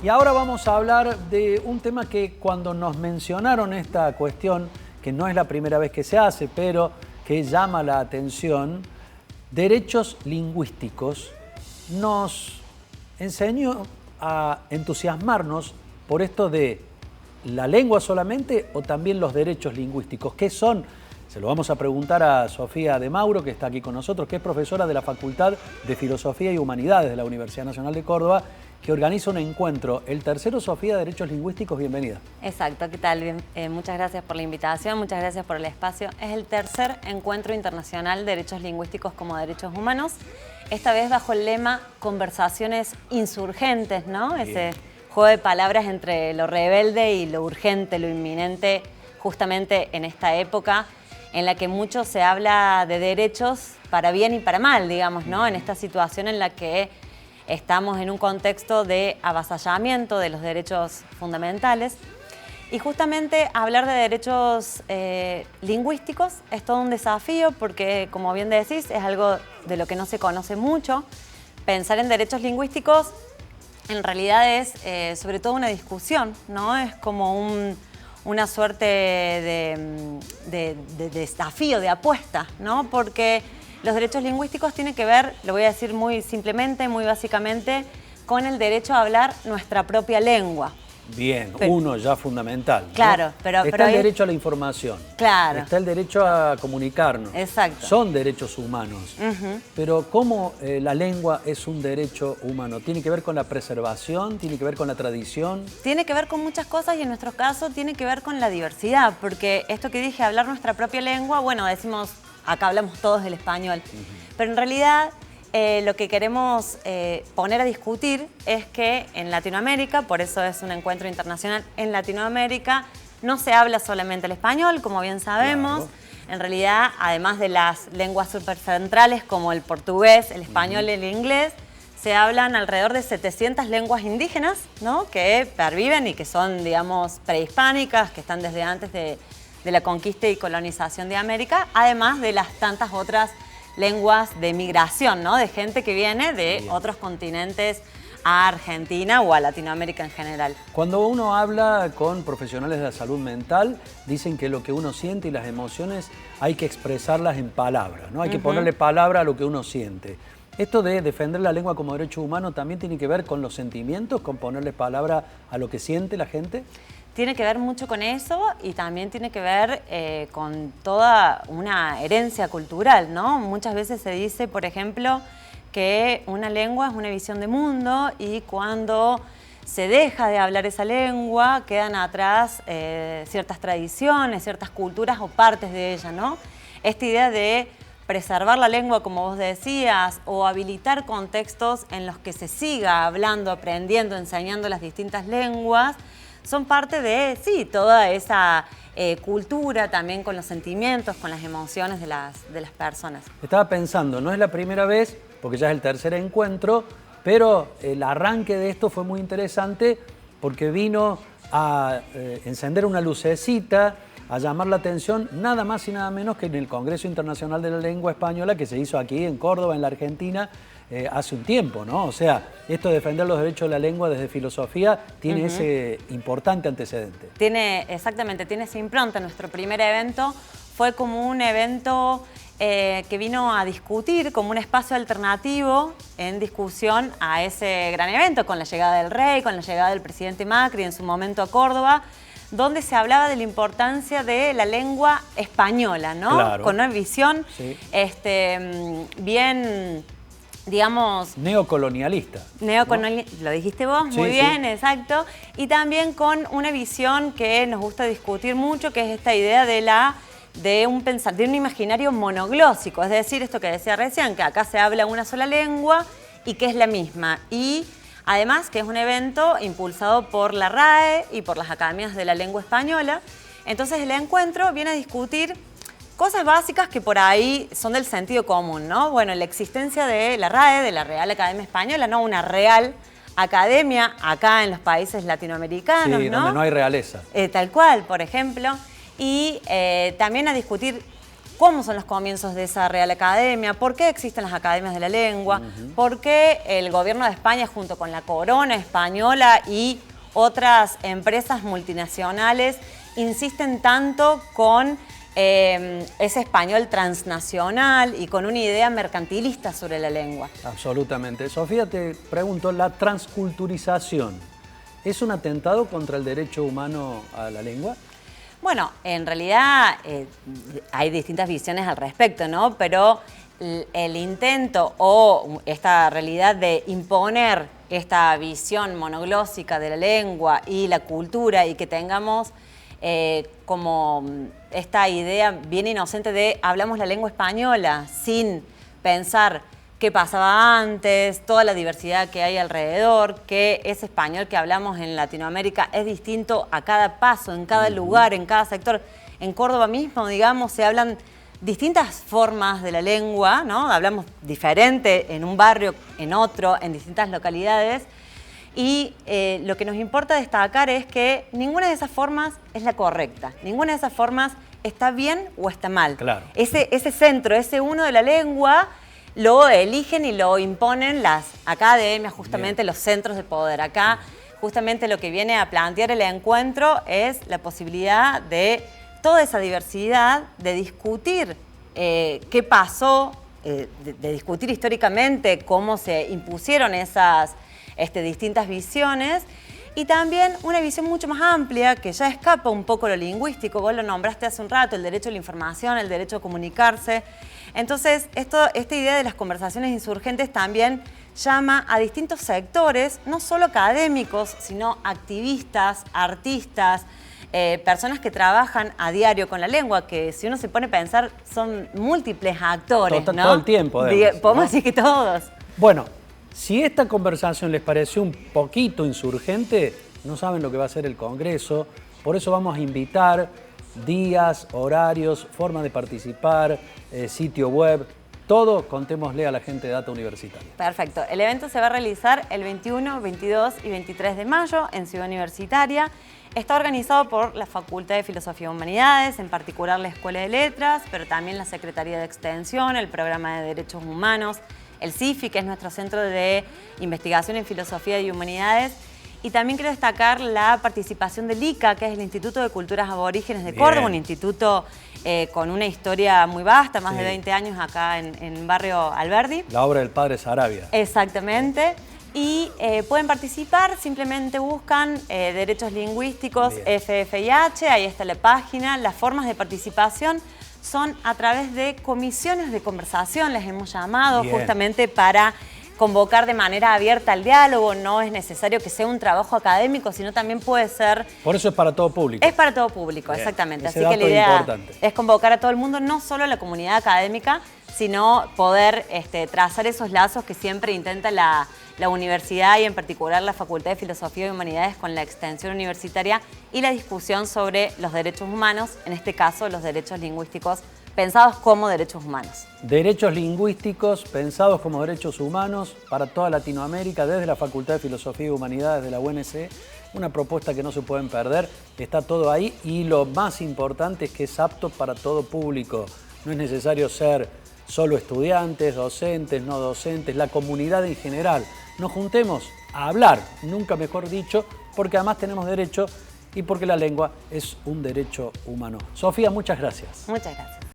Y ahora vamos a hablar de un tema que cuando nos mencionaron esta cuestión, que no es la primera vez que se hace, pero que llama la atención, derechos lingüísticos, nos enseñó a entusiasmarnos por esto de la lengua solamente o también los derechos lingüísticos. ¿Qué son? Se lo vamos a preguntar a Sofía de Mauro, que está aquí con nosotros, que es profesora de la Facultad de Filosofía y Humanidades de la Universidad Nacional de Córdoba, que organiza un encuentro, el tercero, Sofía, de Derechos Lingüísticos. Bienvenida. Exacto, ¿qué tal? Muchas gracias por la invitación, muchas gracias por el espacio. Es el tercer encuentro internacional de Derechos Lingüísticos como Derechos Humanos, esta vez bajo el lema Conversaciones Insurgentes, ¿no? Bien. Ese juego de palabras entre lo rebelde y lo urgente, lo inminente, justamente en esta época en la que mucho se habla de derechos para bien y para mal, digamos, ¿no? En esta situación en la que estamos en un contexto de avasallamiento de los derechos fundamentales. Y justamente hablar de derechos lingüísticos es todo un desafío porque, como bien decís, es algo de lo que no se conoce mucho. Pensar en derechos lingüísticos en realidad es sobre todo una discusión, ¿no? Es como una suerte de desafío, de apuesta, ¿no? Porque los derechos lingüísticos tienen que ver, lo voy a decir muy simplemente, muy básicamente, con el derecho a hablar nuestra propia lengua. Bien, uno ya fundamental, ¿no? Claro, está el derecho a la información. Claro. Está el derecho a comunicarnos. Exacto. Son derechos humanos. Pero ¿cómo la lengua es un derecho humano? ¿Tiene que ver con la preservación? ¿Tiene que ver con la tradición? Tiene que ver con muchas cosas y en nuestro caso tiene que ver con la diversidad. Porque esto que dije, hablar nuestra propia lengua, bueno, decimos, acá hablamos todos el español. Pero en realidad lo que queremos poner a discutir es que en Latinoamérica, por eso es un encuentro internacional, en Latinoamérica no se habla solamente el español, como bien sabemos. Claro. En realidad, además de las lenguas supercentrales como el portugués, el español y el inglés, se hablan alrededor de 700 lenguas indígenas, ¿no? Que perviven y que son, digamos, prehispánicas, que están desde antes de la conquista y colonización de América, además de las tantas otras lenguas de migración, ¿no? De gente que viene de otros continentes a Argentina o a Latinoamérica en general. Cuando uno habla con profesionales de la salud mental, dicen que lo que uno siente y las emociones hay que expresarlas en palabras, ¿no? Hay que ponerle palabra a lo que uno siente. Esto de defender la lengua como derecho humano también tiene que ver con los sentimientos, con ponerle palabra a lo que siente la gente. Tiene que ver mucho con eso y también tiene que ver con toda una herencia cultural, ¿no? Muchas veces se dice, por ejemplo, que una lengua es una visión de mundo y cuando se deja de hablar esa lengua quedan atrás ciertas tradiciones, ciertas culturas o partes de ella, ¿no? Esta idea de preservar la lengua, como vos decías, o habilitar contextos en los que se siga hablando, aprendiendo, enseñando las distintas lenguas, son parte de, sí, toda esa cultura también con los sentimientos, con las emociones de las personas. Estaba pensando, no es la primera vez, porque ya es el tercer encuentro, pero el arranque de esto fue muy interesante porque vino a encender una lucecita, a llamar la atención nada más y nada menos que en el Congreso Internacional de la Lengua Española que se hizo aquí en Córdoba, en la Argentina, hace un tiempo, ¿no? O sea, esto de defender los derechos de la lengua desde filosofía tiene ese importante antecedente. Exactamente, tiene esa impronta. Nuestro primer evento fue como un evento que vino a discutir como un espacio alternativo en discusión a ese gran evento, con la llegada del rey, con la llegada del presidente Macri en su momento a Córdoba, donde se hablaba de la importancia de la lengua española, ¿no? Claro. Con una visión bien, digamos... Neocolonialista. ¿No? Lo dijiste vos, muy bien, exacto. Y también con una visión que nos gusta discutir mucho, que es esta idea de un imaginario monoglósico, es decir, esto que decía recién, que acá se habla una sola lengua y que es la misma. Y además que es un evento impulsado por la RAE y por las academias de la lengua española. Entonces el encuentro viene a discutir cosas básicas que por ahí son del sentido común, ¿no? Bueno, la existencia de la RAE, de la Real Academia Española, ¿no? Una real academia acá en los países latinoamericanos, sí, ¿no? Donde no hay realeza. Tal cual, por ejemplo. Y también a discutir cómo son los comienzos de esa Real Academia, por qué existen las academias de la lengua, por qué el gobierno de España junto con la corona española y otras empresas multinacionales insisten tanto con ese español transnacional y con una idea mercantilista sobre la lengua. Absolutamente. Sofía, te pregunto, ¿la transculturización es un atentado contra el derecho humano a la lengua? Bueno, en realidad hay distintas visiones al respecto, ¿no? Pero el intento o esta realidad de imponer esta visión monoglósica de la lengua y la cultura y que tengamos como esta idea bien inocente de hablamos la lengua española sin pensar qué pasaba antes, toda la diversidad que hay alrededor, que ese español que hablamos en Latinoamérica es distinto a cada paso, en cada lugar, en cada sector. En Córdoba mismo, digamos, se hablan distintas formas de la lengua, ¿no? Hablamos diferente en un barrio, en otro, en distintas localidades. Y lo que nos importa destacar es que ninguna de esas formas es la correcta. Ninguna de esas formas está bien o está mal. Claro. Ese centro, ese uno de la lengua, lo eligen y lo imponen las academias, justamente los centros de poder. Acá, justamente lo que viene a plantear el encuentro es la posibilidad de toda esa diversidad, de discutir qué pasó, de discutir históricamente cómo se impusieron esas distintas visiones y también una visión mucho más amplia que ya escapa un poco lo lingüístico. Vos lo nombraste hace un rato, el derecho a la información, el derecho a comunicarse. Entonces, esta idea de las conversaciones insurgentes también llama a distintos sectores, no solo académicos, sino activistas, artistas, personas que trabajan a diario con la lengua, que si uno se pone a pensar son múltiples actores, ¿no? Todo el tiempo, además, podemos decir que todos. Bueno, si esta conversación les pareció un poquito insurgente, no saben lo que va a ser el Congreso. Por eso vamos a invitar días, horarios, forma de participar, sitio web, todo contémosle a la gente de Data Universitaria. Perfecto. El evento se va a realizar el 21, 22 y 23 de mayo en Ciudad Universitaria. Está organizado por la Facultad de Filosofía y Humanidades, en particular la Escuela de Letras, pero también la Secretaría de Extensión, el Programa de Derechos Humanos, el CIFI, que es nuestro Centro de Investigación en Filosofía y Humanidades. Y también quiero destacar la participación del ICA, que es el Instituto de Culturas Aborígenes de Córdoba, un instituto con una historia muy vasta, más de 20 años acá en Barrio Alberdi. La obra del padre Saravia. Exactamente. Y pueden participar, simplemente buscan Derechos Lingüísticos FFIH, ahí está la página. Las formas de participación son a través de comisiones de conversación, les hemos llamado, justamente para convocar de manera abierta al diálogo. No es necesario que sea un trabajo académico, sino también puede ser... Por eso es para todo público. Es para todo público, exactamente. Así que la idea es convocar a todo el mundo, no solo a la comunidad académica, sino poder trazar esos lazos que siempre intenta la universidad y en particular la Facultad de Filosofía y Humanidades con la extensión universitaria y la discusión sobre los derechos humanos, en este caso los derechos lingüísticos pensados como derechos humanos. Derechos lingüísticos pensados como derechos humanos para toda Latinoamérica desde la Facultad de Filosofía y Humanidades de la UNC. Una propuesta que no se pueden perder, está todo ahí y lo más importante es que es apto para todo público. No es necesario ser solo estudiantes, docentes, no docentes, la comunidad en general. Nos juntemos a hablar, nunca mejor dicho, porque además tenemos derecho y porque la lengua es un derecho humano. Sofía, muchas gracias. Muchas gracias.